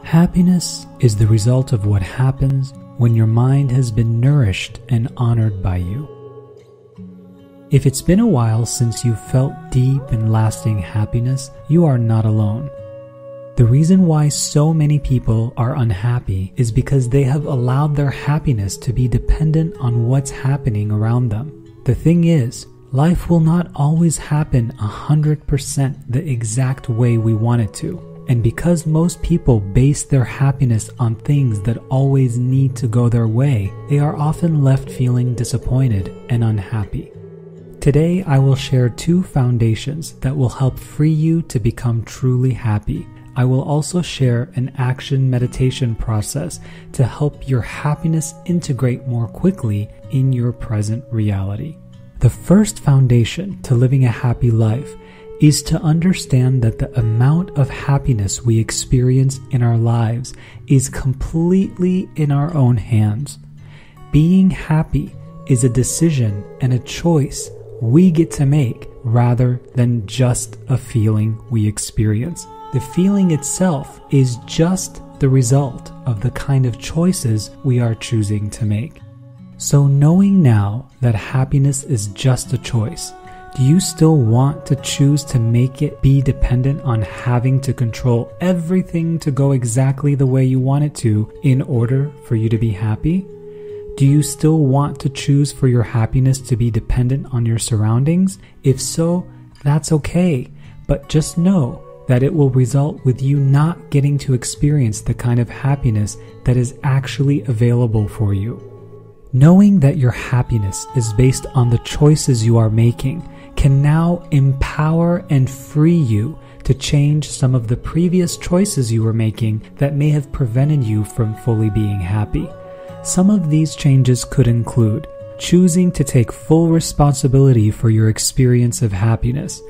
Happiness is the result of what happens when your mind has been nourished and honored by you. If it's been a while since you felt deep and lasting happiness, you are not alone. The reason why so many people are unhappy is because they have allowed their happiness to be dependent on what's happening around them. The thing is, life will not always happen 100% the exact way we want it to. And because most people base their happiness on things that always need to go their way, they are often left feeling disappointed and unhappy. Today, I will share 2 foundations that will help free you to become truly happy. I will also share an action meditation process to help your happiness integrate more quickly in your present reality. The first foundation to living a happy life is to understand that the amount of happiness we experience in our lives is completely in our own hands. Being happy is a decision and a choice we get to make rather than just a feeling we experience. The feeling itself is just the result of the kind of choices we are choosing to make. So knowing now that happiness is just a choice, do you still want to choose to make it be dependent on having to control everything to go exactly the way you want it to in order for you to be happy? Do you still want to choose for your happiness to be dependent on your surroundings? If so, that's okay, but just know that it will result with you not getting to experience the kind of happiness that is actually available for you. Knowing that your happiness is based on the choices you are making can now empower and free you to change some of the previous choices you were making that may have prevented you from fully being happy. Some of these changes could include choosing to take full responsibility for your experience of happiness,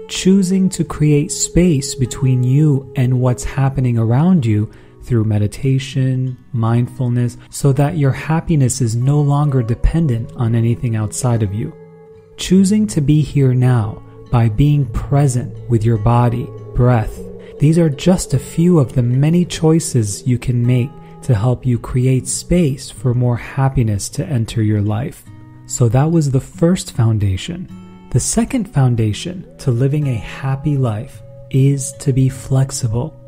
choosing to create space between you and what's happening around you through meditation, mindfulness, so that your happiness is no longer dependent on anything outside of you. Choosing to be here now by being present with your body, breath. These are just a few of the many choices you can make to help you create space for more happiness to enter your life. So that was the first foundation. The second foundation to living a happy life is to be flexible.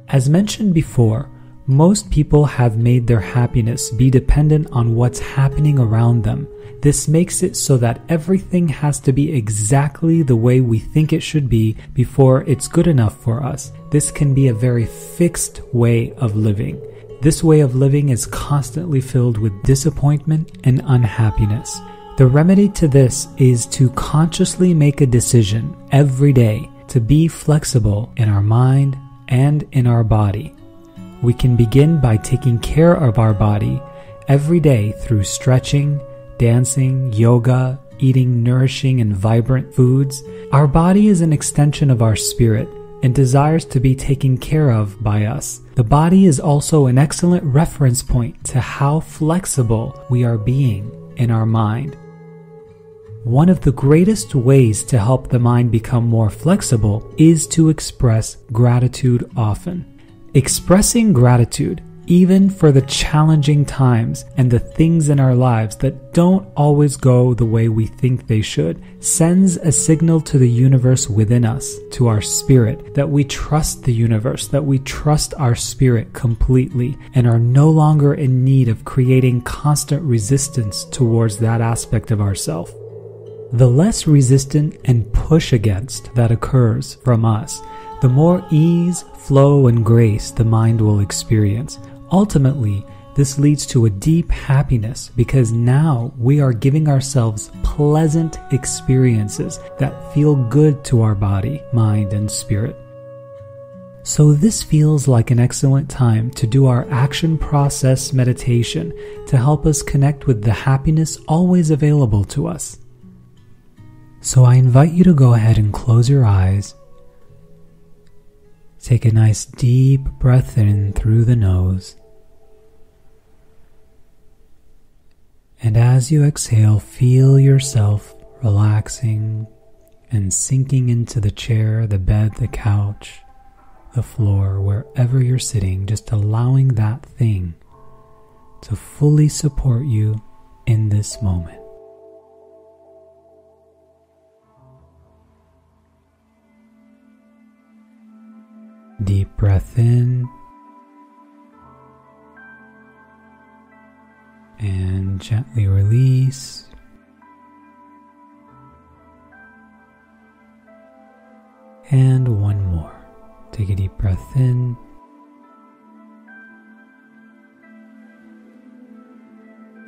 As mentioned before, most people have made their happiness be dependent on what's happening around them. This makes it so that everything has to be exactly the way we think it should be before it's good enough for us. This can be a very fixed way of living. This way of living is constantly filled with disappointment and unhappiness. The remedy to this is to consciously make a decision every day to be flexible in our mind and in our body. We can begin by taking care of our body every day through stretching, dancing, yoga, eating nourishing and vibrant foods. Our body is an extension of our spirit and desires to be taken care of by us. The body is also an excellent reference point to how flexible we are being in our mind. One of the greatest ways to help the mind become more flexible is to express gratitude often. Expressing gratitude, even for the challenging times and the things in our lives that don't always go the way we think they should, sends a signal to the universe within us, to our spirit, that we trust the universe, that we trust our spirit completely, and are no longer in need of creating constant resistance towards that aspect of ourself. The less resistant and push against that occurs from us, the more ease, flow, and grace the mind will experience. Ultimately, this leads to a deep happiness because now we are giving ourselves pleasant experiences that feel good to our body, mind, and spirit. So this feels like an excellent time to do our action process meditation to help us connect with the happiness always available to us. So I invite you to go ahead and close your eyes. Take a nice deep breath in through the nose. And as you exhale, feel yourself relaxing and sinking into the chair, the bed, the couch, the floor, wherever you're sitting, just allowing that thing to fully support you in this moment. Deep breath in and gently release. And one more. Take a deep breath in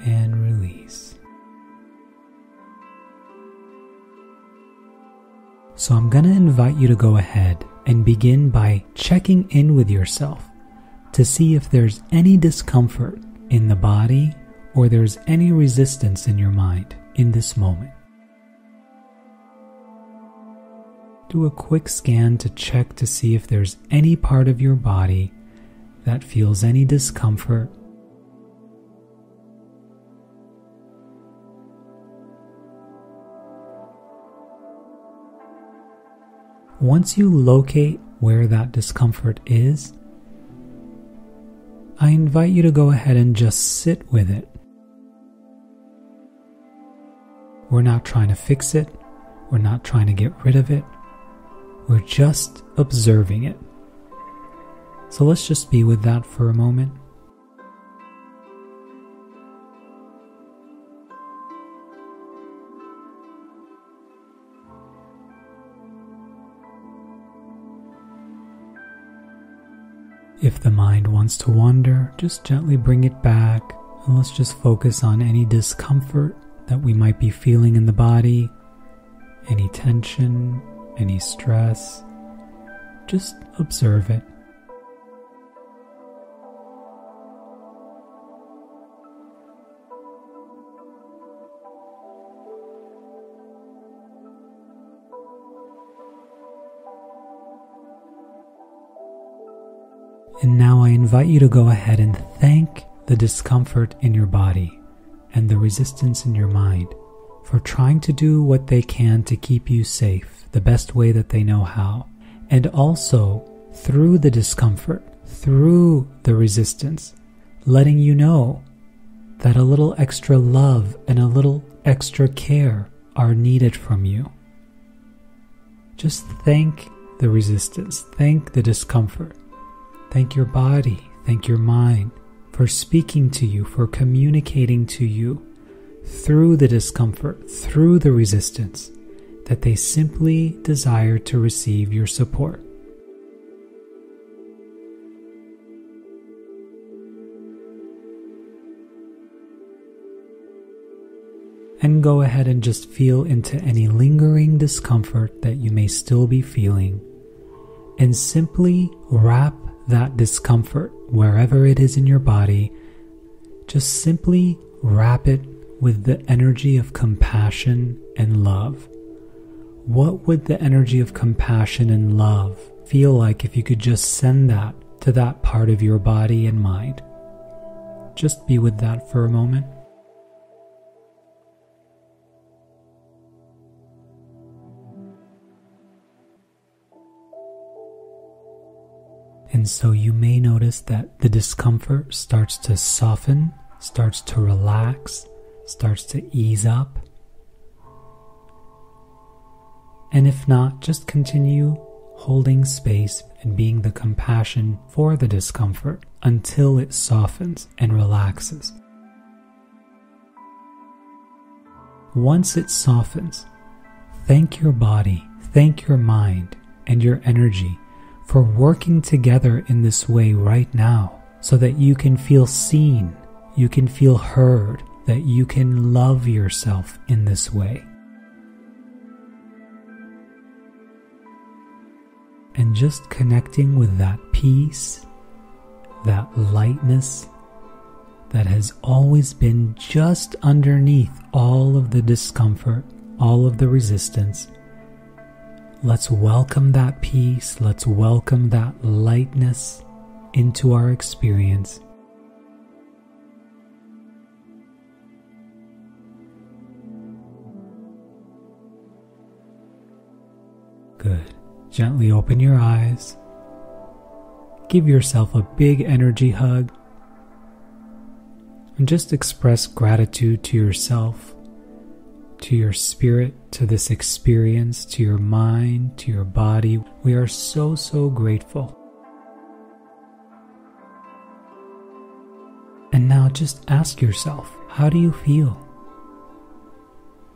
and release. So I'm going to invite you to go ahead and begin by checking in with yourself to see if there's any discomfort in the body or there's any resistance in your mind in this moment. Do a quick scan to check to see if there's any part of your body that feels any discomfort. Once you locate where that discomfort is, I invite you to go ahead and just sit with it. We're not trying to fix it. We're not trying to get rid of it. We're just observing it. So let's just be with that for a moment. If the mind wants to wander, just gently bring it back, and let's just focus on any discomfort that we might be feeling in the body, any tension, any stress. Just observe it. And now I invite you to go ahead and thank the discomfort in your body and the resistance in your mind for trying to do what they can to keep you safe the best way that they know how. And also, through the discomfort, through the resistance, letting you know that a little extra love and a little extra care are needed from you. Just thank the resistance, thank the discomfort. Thank your body, thank your mind for speaking to you, for communicating to you through the discomfort, through the resistance, that they simply desire to receive your support. And go ahead and just feel into any lingering discomfort that you may still be feeling, and simply wrap that discomfort, wherever it is in your body, just simply wrap it with the energy of compassion and love. What would the energy of compassion and love feel like if you could just send that to that part of your body and mind? Just be with that for a moment. And so you may notice that the discomfort starts to soften, starts to relax, starts to ease up. And if not, just continue holding space and being the compassion for the discomfort until it softens and relaxes. Once it softens, thank your body, thank your mind and your energy for working together in this way right now, so that you can feel seen, you can feel heard, that you can love yourself in this way. And just connecting with that peace, that lightness that has always been just underneath all of the discomfort, all of the resistance. Let's welcome that peace, let's welcome that lightness into our experience. Good. Gently open your eyes Give yourself a big energy hug and just express gratitude to yourself, to your spirit, to this experience, to your mind, to your body. We are so, so grateful. And now just ask yourself, how do you feel?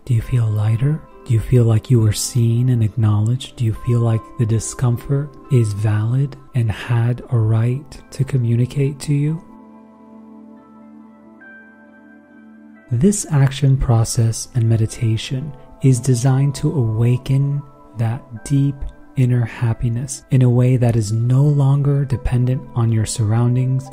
Do you feel lighter? Do you feel like you were seen and acknowledged? Do you feel like the discomfort is valid and had a right to communicate to you? This action process and meditation is designed to awaken that deep inner happiness in a way that is no longer dependent on your surroundings,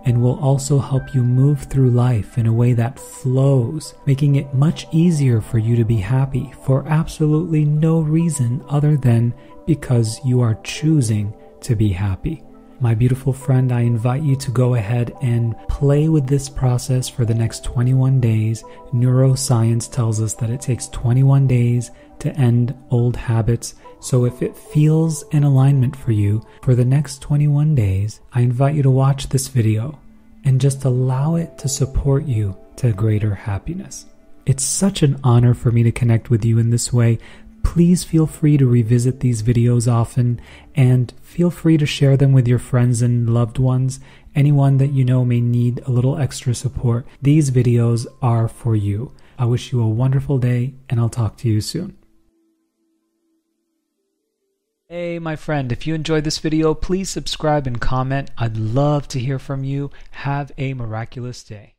and will also help you move through life in a way that flows, making it much easier for you to be happy for absolutely no reason other than because you are choosing to be happy. My beautiful friend, I invite you to go ahead and play with this process for the next 21 days. Neuroscience tells us that it takes 21 days to end old habits. So if it feels in alignment for you for the next 21 days, I invite you to watch this video and just allow it to support you to greater happiness. It's such an honor for me to connect with you in this way. Please feel free to revisit these videos often, and feel free to share them with your friends and loved ones, anyone that you know may need a little extra support. These videos are for you. I wish you a wonderful day, and I'll talk to you soon. Hey, my friend, if you enjoyed this video, please subscribe and comment. I'd love to hear from you. Have a miraculous day.